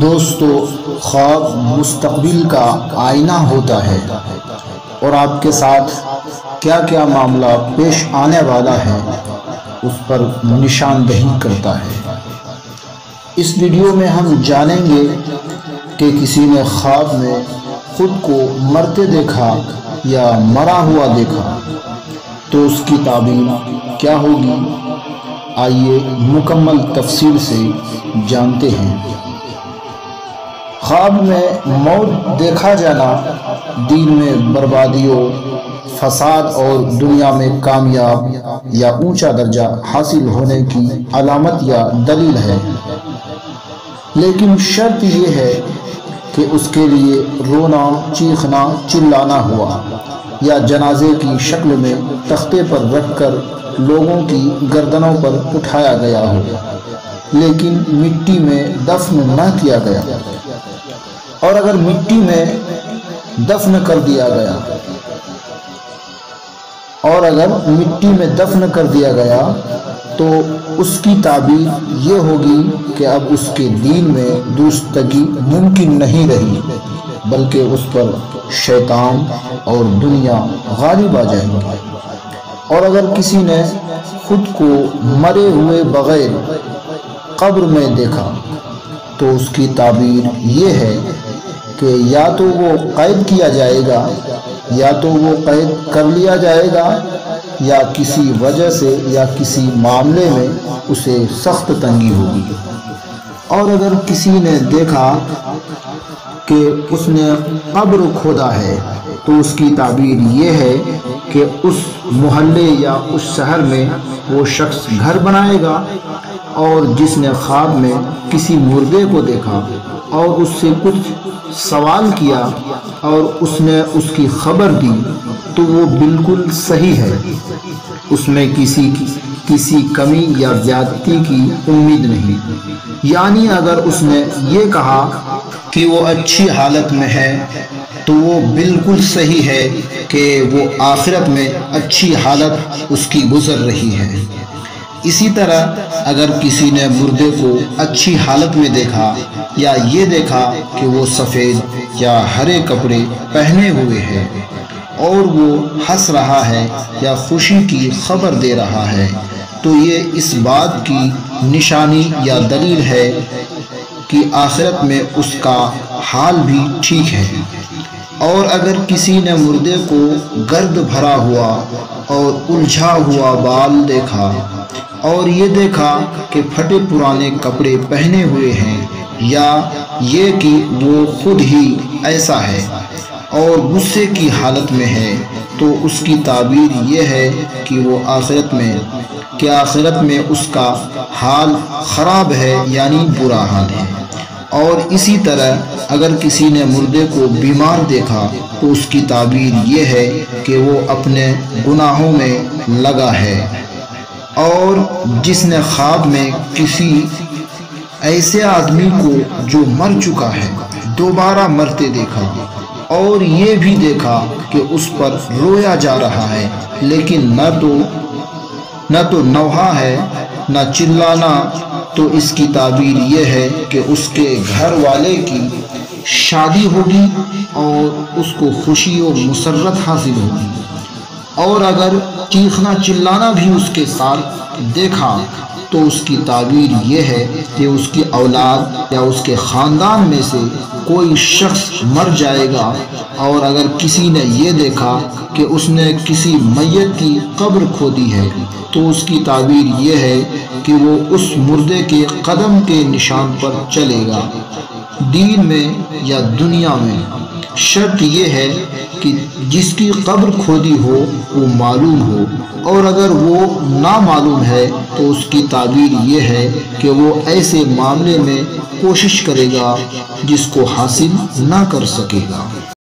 دوستو، خواب مستقبل کا آئینہ ہوتا ہے اور آپ کے ساتھ کیا کیا معاملہ پیش آنے والا ہے اس پر نشاندہی کرتا ہے۔ اس ویڈیو میں ہم جانیں گے کہ کسی نے خواب میں خود کو مرتے دیکھا یا مرا ہوا دیکھا تو اس کی تعبیر کیا ہوگی۔ آئیے مکمل تفصیل سے جانتے ہیں۔ خواب میں موت دیکھا جانا دین میں بربادیوں، فساد اور دنیا میں کامیاب یا اونچا درجہ حاصل ہونے کی علامت یا دلیل ہے، لیکن شرط یہ ہے کہ اس کے لیے رونا، چیخنا، چلانا ہوا یا جنازے کی شکل میں تختے پر رکھ کر لوگوں کی گردنوں پر اٹھایا گیا ہو، لیکن مٹی میں دفن نہ کیا گیا۔ اور اگر مٹی میں دفن کر دیا گیا تو اس کی تعبیر یہ ہوگی کہ اب اس کے دین میں درستگی ممکن نہیں رہی، بلکہ اس پر شیطان اور دنیا غالب آ جائیں گے۔ اور اگر کسی نے خود کو مرے ہوئے بغیر قبر میں دیکھا تو اس کی تعبیر یہ ہے کہ یا تو وہ قید کیا جائے گا، یا تو وہ قید کر لیا جائے گا، یا کسی وجہ سے یا کسی معاملے میں اسے سخت تنگی ہوگی۔ اور اگر کسی نے دیکھا کہ اس نے قبر کھودا ہے تو اس کی تعبیر یہ ہے کہ اس محلے یا اس شہر میں وہ شخص گھر بنائے گا، اور جس نے خواب میں کسی مردے کو دیکھا اور اس سے کچھ سوال کیا اور اس نے اس کی خبر دی تو وہ بالکل صحیح ہے، اس میں کسی کمی یا زیادتی کی امید نہیں۔ یعنی اگر اس نے یہ کہا کہ وہ اچھی حالت میں ہے تو وہ بالکل صحیح ہے کہ وہ آخرت میں اچھی حالت اس کی گزر رہی ہے۔ اسی طرح اگر کسی نے مردے کو اچھی حالت میں دیکھا یا یہ دیکھا کہ وہ سفید یا ہرے کپڑے پہنے ہوئے ہے اور وہ ہنس رہا ہے یا خوشی کی خبر دے رہا ہے تو یہ اس بات کی نشانی یا دلیل ہے کہ آخرت میں اس کا حال بھی ٹھیک ہے۔ اور اگر کسی نے مردے کو گرد بھرا ہوا اور الجھا ہوا بال دیکھا اور یہ دیکھا کہ پھٹے پرانے کپڑے پہنے ہوئے ہیں، یا یہ کہ وہ خود ہی ایسا ہے اور غصے کی حالت میں ہے تو اس کی تعبیر یہ ہے کہ وہ آخرت میں اس کا حال خراب ہے، یعنی برا حال ہے۔ اور اسی طرح اگر کسی نے مردے کو بیمار دیکھا تو اس کی تعبیر یہ ہے کہ وہ اپنے گناہوں میں لگا ہے۔ اور جس نے خواب میں کسی ایسے آدمی کو جو مر چکا ہے دوبارہ مرتے دیکھا اور یہ بھی دیکھا کہ اس پر رویا جا رہا ہے، لیکن نہ تو نوحہ ہے نہ چلانا، تو اس کی تعبیر یہ ہے کہ اس کے گھر والے کی شادی ہوگی اور اس کو خوشی و مسرت حاصل ہوگی۔ اور اگر چیخنا چلانا بھی اس کے ساتھ دیکھا تو اس کی تعبیر یہ ہے کہ اس کی اولاد یا اس کے خاندان میں سے کوئی شخص مر جائے گا۔ اور اگر کسی نے یہ دیکھا کہ اس نے کسی میت کی قبر کھودی ہے تو اس کی تعبیر یہ ہے کہ وہ اس مردے کے قدم کے نشان پر چلے گا۔ دین میں یا دنیا میں شرط یہ ہے کہ جس کی قبر کھودی ہو وہ معلوم ہو، اور اگر وہ نامعلوم ہے تو اس کی تعبیر یہ ہے کہ وہ ایسے معاملے میں کوشش کرے گا جس کو حاصل نہ کر سکے گا۔